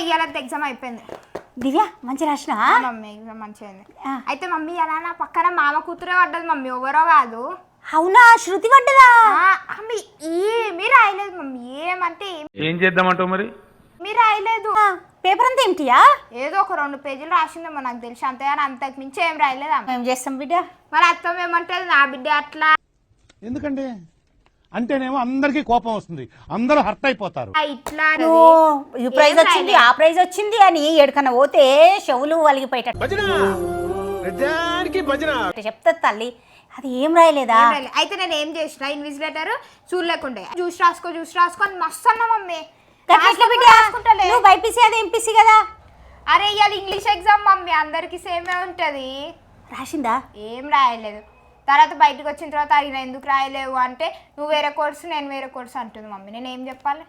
ఇయ్యాలంత exam అయిపోయింది. దివ్య మంచి రాసిన మమ్మీ ఎగ్జామ్ మంచిగా అయింది. అయితే మమ్మీ ఎలా నా పక్కన మామ కూతురే పడ్డది మమ్మీ, ఎవరో కాదు. అవునా శృతి పడ్డదా? మమ్మీ ఏమీ రాయలేదు మమ్మీ. ఏమంటే ఏం చేద్దామంటావు మరి? మీరు రాయలేదు. పేపర్ అంతా ఏంటియా? ఏదో ఒక 2 పేజీలు రాసిందేమో నాకు తెలిసి, అంతేగాని అంతకు మించి ఏం రాయలేదు. ఏం చేస్తాం బిడ్డ? మరి అర్థం ఏమంటది నా బిడ్డ అట్లా ఎందుకండి అంటేనేమో అందరికీ కోపం వస్తుంది, అందరూ హర్ట్ అయిపోతారు. ఇట్లా ఈ ప్రైజ్ వచ్చింది ఆ ప్రైజ్ వచ్చింది అని ఎక్కడికన్నా పోతే చెవులు వలిగిపోయేటట్టు చెప్తా తల్లి. అది ఏం రాయలేదా? అయితే నేను ఏం చేసిన, ఇన్విజిలేటర్ చూడలేకుండే జ్యూస్ రాసుకో అని మస్తు అన్నా మమ్మీ. నువ్వు బైపీసీ అది ఎంపీసీ కదా. అరే ఇవాళ ఇంగ్లీష్ ఎగ్జామ్ మమ్మీ, అందరికి సేమే ఉంటది. రాసిందా? ఏం రాయలేదు. తర్వాత బయటకు వచ్చిన తర్వాత అడిగిన ఎందుకు రాయలేవు అంటే, నువ్వు వేరే కోర్సు నేను వేరే కోర్సు అంటుంది మమ్మీ. నేను ఏం చెప్పాలి?